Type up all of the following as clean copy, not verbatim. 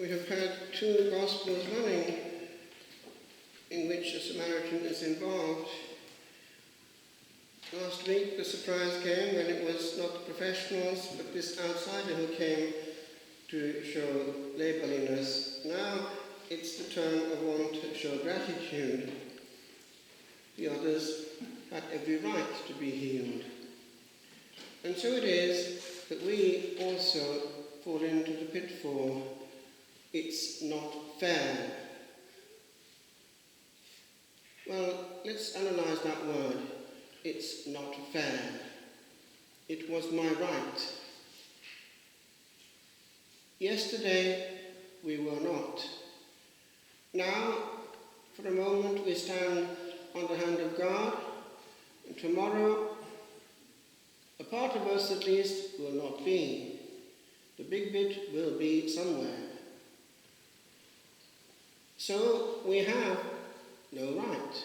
We have had two Gospels running in which a Samaritan is involved. Last week the surprise came when it was not the professionals but this outsider who came to show neighbourliness. Now it's the turn of one to show gratitude. The others had every right to be healed. And so it is that we also fall into the pitfall. It's not fair. Well, let's analyse that word. It's not fair. It was my right. Yesterday we were not. Now, for a moment, we stand on the hand of God, and tomorrow, a part of us at least will not be. The big bit will be somewhere. So we have no right.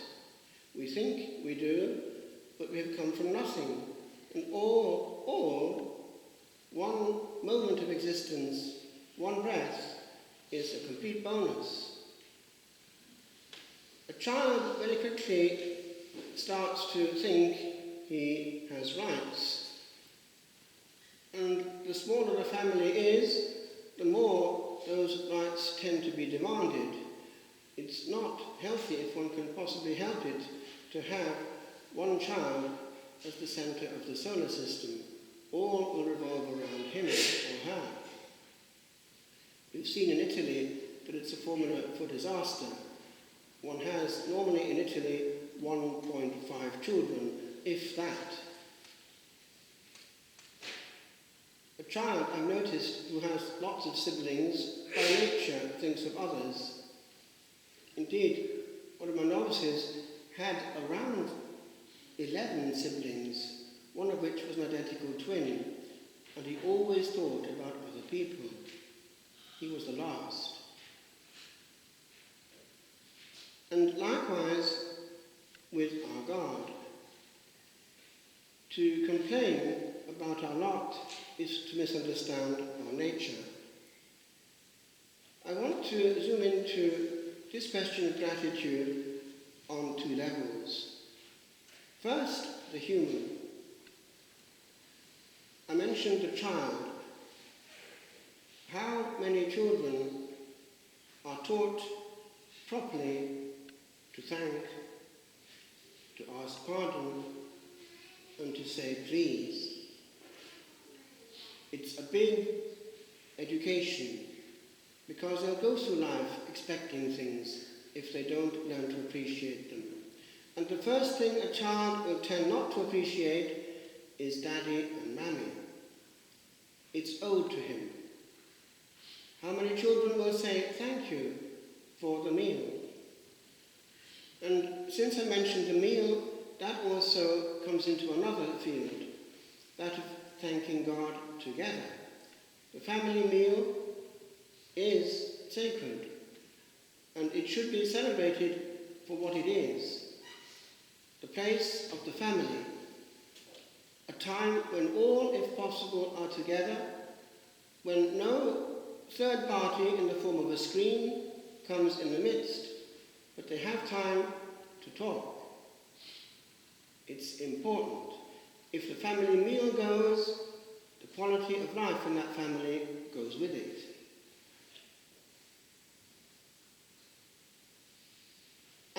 We think we do, but we have come from nothing. And all, one moment of existence, one breath, is a complete bonus. A child very quickly starts to think he has rights. And the smaller the family is, the more those rights tend to be demanded. It's not healthy, if one can possibly help it, to have one child as the centre of the solar system. All will revolve around him or her. We've seen in Italy that it's a formula for disaster. One has, normally in Italy, 1.5 children, if that. A child, I've noticed, who has lots of siblings, by nature thinks of others. Indeed, one of my novices had around 11 siblings, one of which was an identical twin, and he always thought about other people. He was the last. And likewise with our God. To complain about our lot is to misunderstand our nature. I want to zoom into this question of gratitude on two levels. First, the human. I mentioned the child. How many children are taught properly to thank, to ask pardon, and to say please? It's a big education, because they'll go through life expecting things if they don't learn to appreciate them. And the first thing a child will tend not to appreciate is daddy and mammy. It's owed to him. How many children will say thank you for the meal? And since I mentioned the meal, that also comes into another field, that of thanking God together. The family meal is sacred, and it should be celebrated for what it is. The place of the family, a time when all, if possible, are together, when no third party in the form of a screen comes in the midst, but they have time to talk. It's important. If the family meal goes, the quality of life in that family goes with it.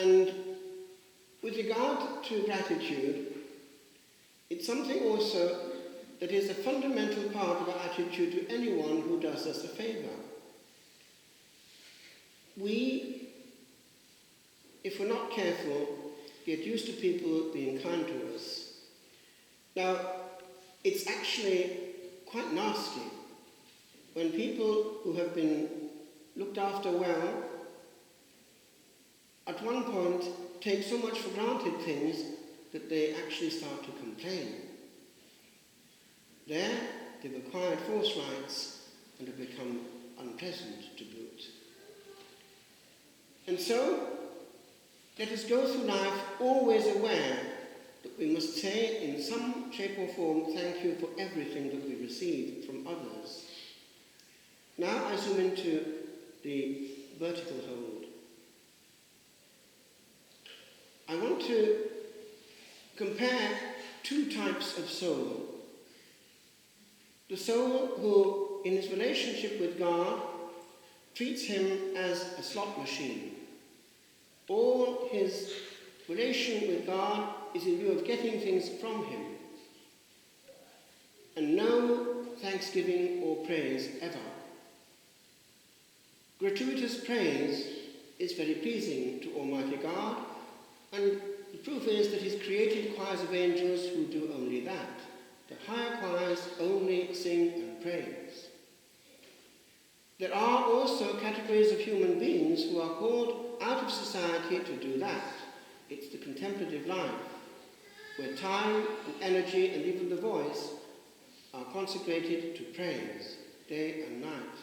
And with regard to gratitude, it's something also that is a fundamental part of our attitude to anyone who does us a favour. We, if we're not careful, get used to people being kind to us. Now, it's actually quite nasty when people who have been looked after well at one point take so much for granted things that they actually start to complain. There, they've acquired false rights and have become unpleasant to boot. And so, let us go through life always aware that we must say in some shape or form thank you for everything that we receive from others. Now I zoom into the vertical hold. I want to compare two types of soul. The soul who, in his relationship with God, treats him as a slot machine. All his relation with God is in view of getting things from him, and no thanksgiving or praise ever. Gratuitous praise is very pleasing to Almighty God, and the proof is that he's created choirs of angels who do only that. The higher choirs only sing and praise. There are also categories of human beings who are called out of society to do that. It's the contemplative life, where time and energy and even the voice are consecrated to praise, day and night,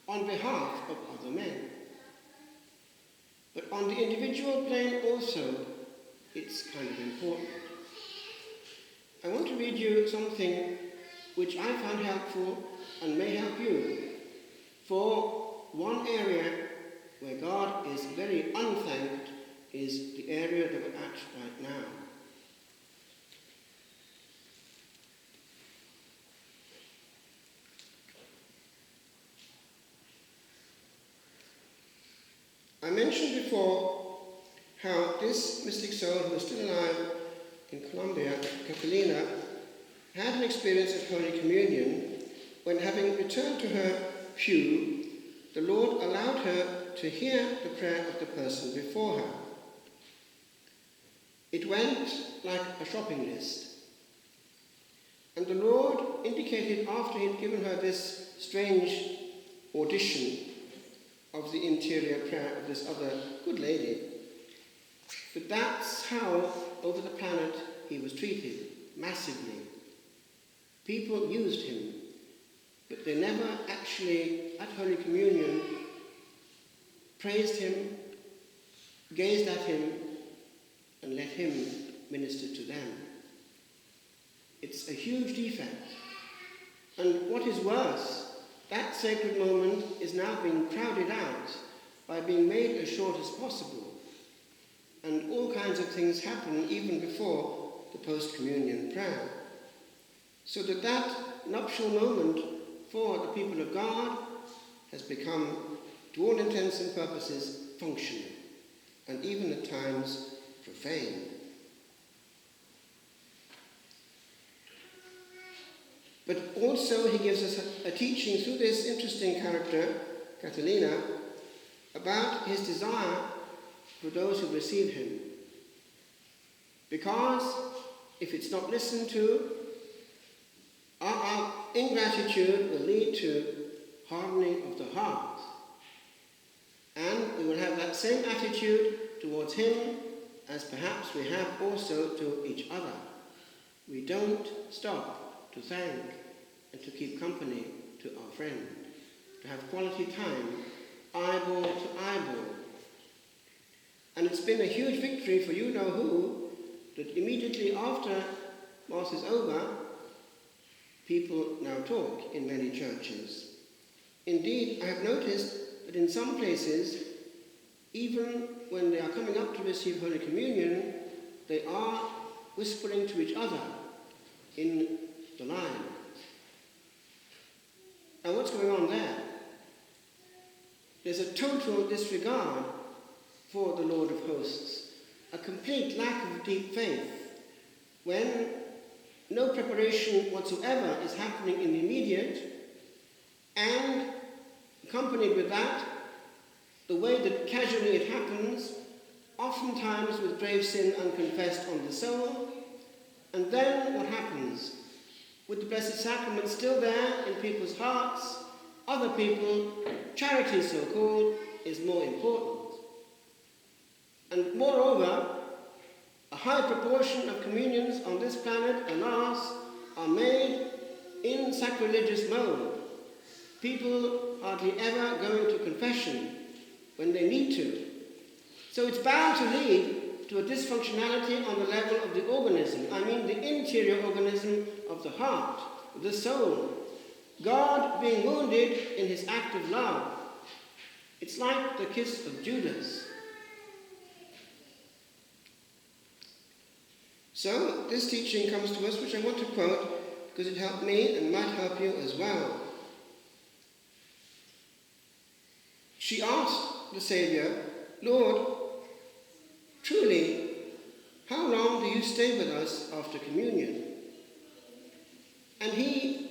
on behalf of other men. But on the individual plane also, it's kind of important. I want to read you something which I found helpful and may help you. For one area where God is very unthanked is the area that we're at right now. I mentioned before how this mystic soul who is still alive in Colombia, Catalina, had an experience of Holy Communion when, having returned to her pew, the Lord allowed her to hear the prayer of the person before her. It went like a shopping list. And the Lord indicated, after he had given her this strange audition of the interior prayer of this other good lady, but that's how, over the planet, he was treated, massively. People used him, but they never actually, at Holy Communion, praised him, gazed at him, and let him minister to them. It's a huge defect. And what is worse, that sacred moment is now being crowded out by being made as short as possible. And all kinds of things happen even before the post-communion prayer. So that nuptial moment for the people of God has become, to all intents and purposes, functional, and even at times profane. But also he gives us a teaching through this interesting character, Catalina, about his desire for those who receive him. Because if it's not listened to, our ingratitude will lead to hardening of the heart. And we will have that same attitude towards him as perhaps we have also to each other. We don't stop to thank and to keep company to our friend, to have quality time, eyeball to eyeball. And it's been a huge victory for you know who, that immediately after Mass is over, people now talk in many churches. Indeed, I have noticed that in some places, even when they are coming up to receive Holy Communion, they are whispering to each other in the line. Now what's going on there? There's a total disregard for the Lord of Hosts, a complete lack of deep faith, when no preparation whatsoever is happening in the immediate, and accompanied with that, the way that casually it happens, oftentimes with grave sin unconfessed on the soul. And then what happens? With the Blessed Sacrament still there in people's hearts, other people, charity so-called, is more important. And moreover, a high proportion of communions on this planet, alas, are made in sacrilegious mode. People hardly ever going to confession when they need to. So it's bound to lead to a dysfunctionality on the level of the organism. I mean the interior organism of the heart, the soul. God being wounded in his act of love. It's like the kiss of Judas. So this teaching comes to us, which I want to quote because it helped me and might help you as well. She asked the Saviour, "Lord, truly, how long do you stay with us after communion?" And he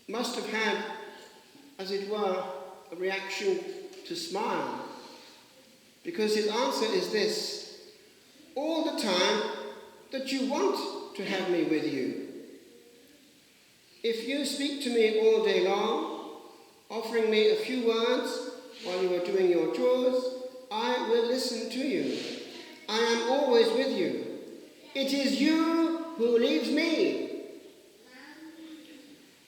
must have had, as it were, a reaction to smile, because his answer is this: "All the time that you want to have me with you. If you speak to me all day long, offering me a few words while you are doing your chores, I will listen to you. I am always with you. It is you who leaves me."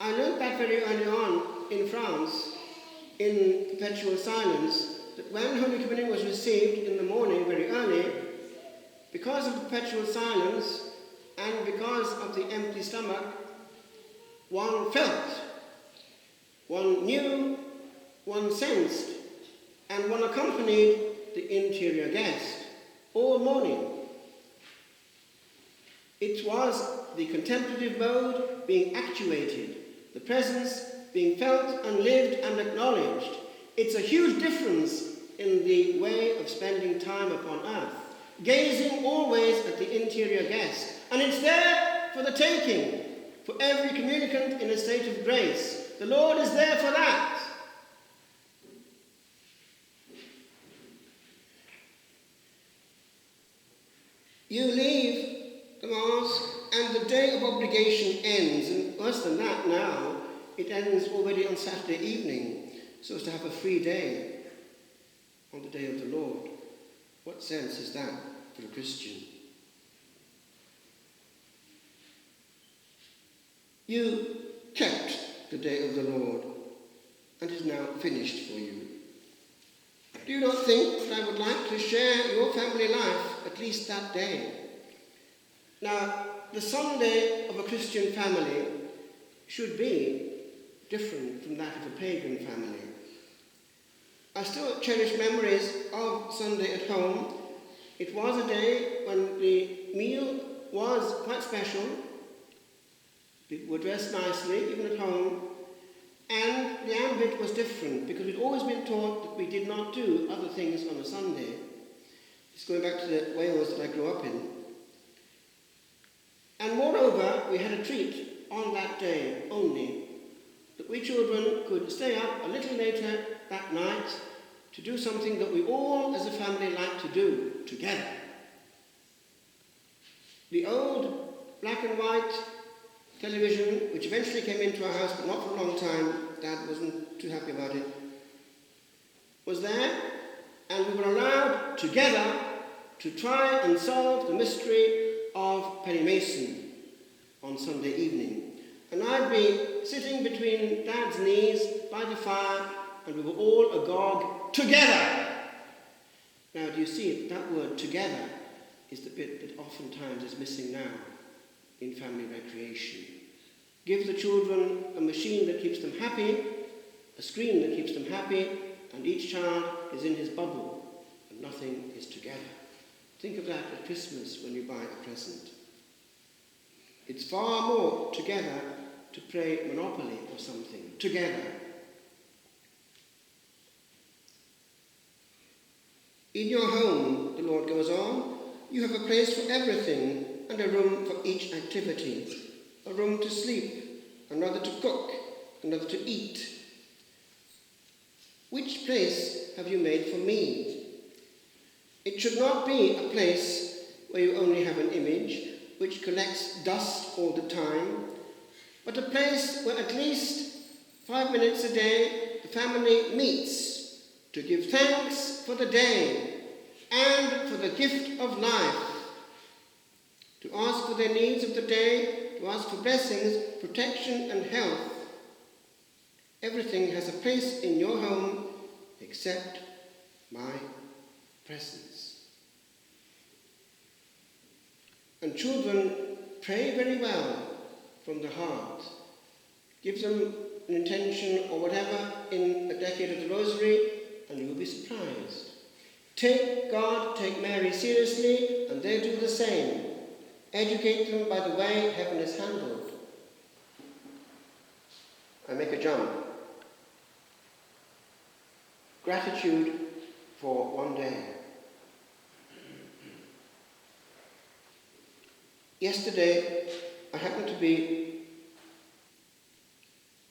I learned that very early on in France, in perpetual silence, that when Holy Communion was received in the morning very early, because of perpetual silence and because of the empty stomach, one felt, one knew, one sensed, and one accompanied the interior guest all morning. It was the contemplative mode being actuated, the presence being felt and lived and acknowledged. It's a huge difference in the way of spending time upon earth, gazing always at the interior guest. And it's there for the taking, for every communicant in a state of grace. The Lord is there for that. You leave the Mass and the day of obligation ends, and worse than that now, it ends already on Saturday evening, so as to have a free day on the day of the Lord. What sense is that for a Christian? You kept the day of the Lord, and it is now finished for you. Do you not think that I would like to share your family life at least that day? Now, the Sunday of a Christian family should be different from that of a pagan family. I still cherish memories of Sunday at home. It was a day when the meal was quite special. People were dressed nicely, even at home. And the ambit was different, because we'd always been taught that we did not do other things on a Sunday. It's going back to the Wales that I grew up in. And moreover, we had a treat on that day only, that we children could stay up a little later that night to do something that we all as a family like to do together. The old black and white television, which eventually came into our house, but not for a long time, Dad wasn't too happy about it, was there, and we were allowed together to try and solve the mystery of Perry Mason on Sunday evening. And I'd be sitting between Dad's knees by the fire, and we were all agog together. Now, do you see that word together is the bit that oftentimes is missing now in family recreation. Give the children a machine that keeps them happy, a screen that keeps them happy, and each child is in his bubble, and nothing is together. Think of that at Christmas when you buy a present. It's far more together to play Monopoly or something, together. In your home, the Lord goes on, you have a place for everything and a room for each activity. A room to sleep, another to cook, another to eat. Which place have you made for me? It should not be a place where you only have an image, which collects dust all the time, but a place where at least 5 minutes a day the family meets to give thanks for the day and for the gift of life, to ask for their needs of the day, to ask for blessings, protection and health. Everything has a place in your home except my presence. And children pray very well from the heart. Give them an intention or whatever in a decade of the Rosary, and you will be surprised. Take God, take Mary seriously, and they do the same. Educate them by the way heaven is handled. I make a jump. Gratitude for one day. Yesterday, I happened to be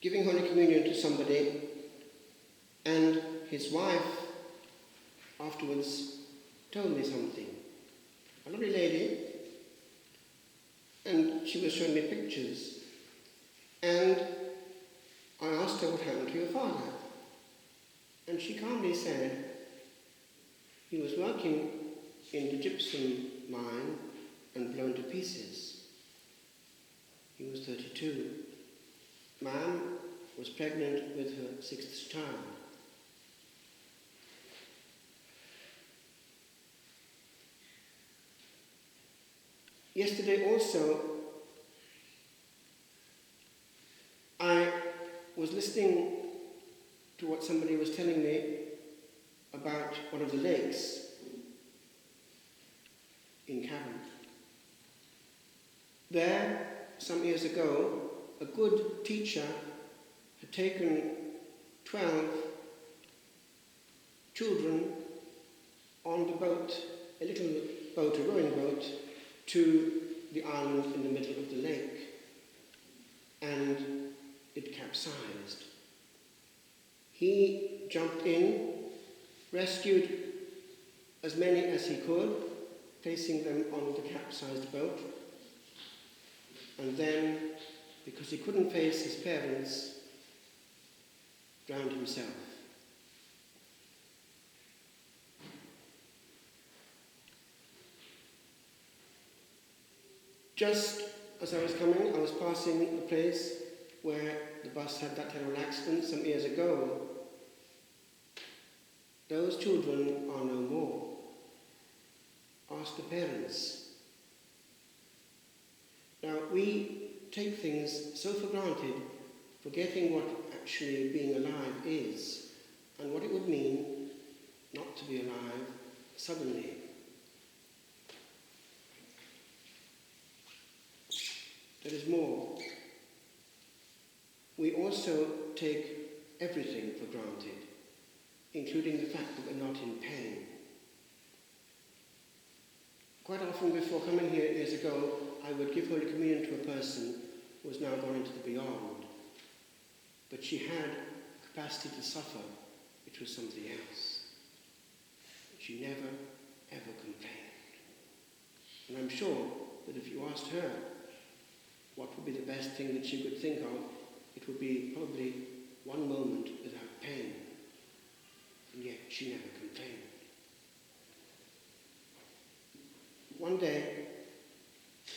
giving Holy Communion to somebody, and his wife afterwards told me something. A lovely lady, and she was showing me pictures, and I asked her what happened to your father, and she calmly said he was working in the gypsum mine and blown to pieces. He was 32. Ma'am was pregnant with her 6th child. Yesterday also, I was listening to what somebody was telling me about one of the lakes in Cavan. There, some years ago, a good teacher had taken 12 children on the boat, a little boat, a rowing boat, to the island in the middle of the lake, and it capsized. He jumped in, rescued as many as he could, placing them on the capsized boat, and then, because he couldn't face his parents, drowned himself. Just as I was coming, I was passing the place where the bus had that terrible accident some years ago. Those children are no more. Ask the parents. Now, we take things so for granted, forgetting what actually being alive is, and what it would mean not to be alive suddenly. There is more. We also take everything for granted, including the fact that we're not in pain. Quite often before coming here years ago, I would give Holy Communion to a person who was now gone into the beyond. But she had capacity to suffer, which was something else. She never, ever complained. And I'm sure that if you asked her what would be the best thing that she could think of, it would be probably one moment without pain. And yet she never complained. One day,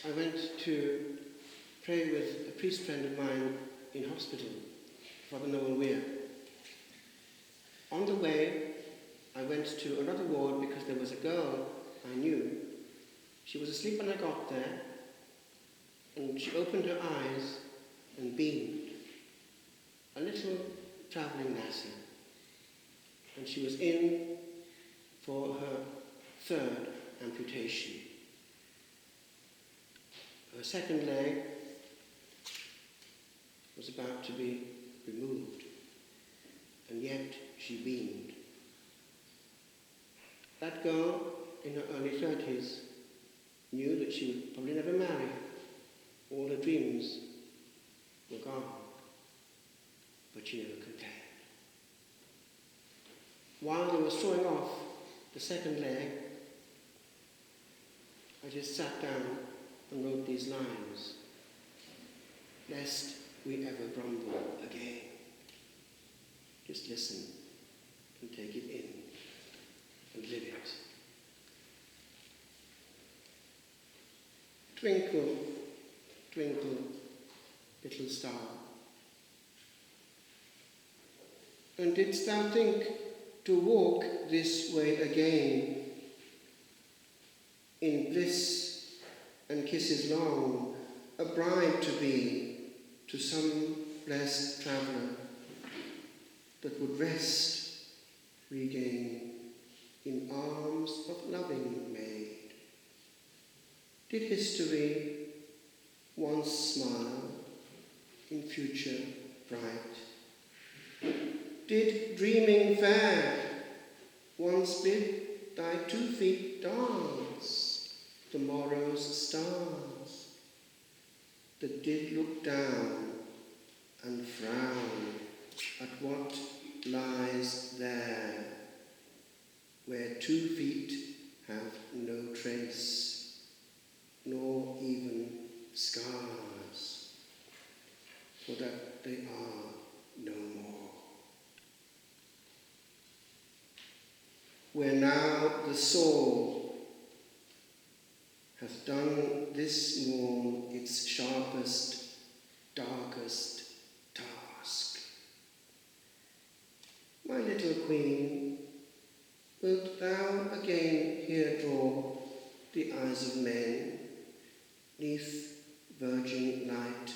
I went to pray with a priest friend of mine in hospital, Father Noel Weir. On the way, I went to another ward because there was a girl I knew. She was asleep when I got there, and she opened her eyes and beamed. A little travelling lassie. And she was in for her 3rd amputation. Her 2nd leg was about to be removed, and yet she beamed. That girl, in her early 30s, knew that she would probably never marry. All her dreams were gone, but she never complained. While they were sawing off the 2nd leg, I just sat down and wrote these lines. Lest we ever grumble again. Just listen and take it in and live it. Twinkle, twinkle, little star. And didst thou think to walk this way again, in bliss and kisses long, a bride to be to some blessed traveller that would rest regain in arms of loving maid? Did history once smile in future bright? Did dreaming fair once bid thy 2 feet dance the morrow's stars, that did look down and frown at what lies there, where 2 feet have no trace, nor even scars, for that they are no more. Where now the soul hath done this morn its sharpest, darkest task. My little queen, wilt thou again here draw the eyes of men, 'neath virgin light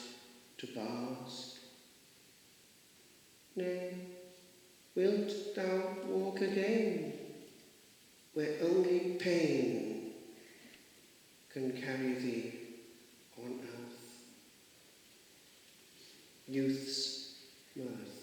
to bask? Nay, wilt thou walk again, where only pain can carry thee on earth? Youth's mirth.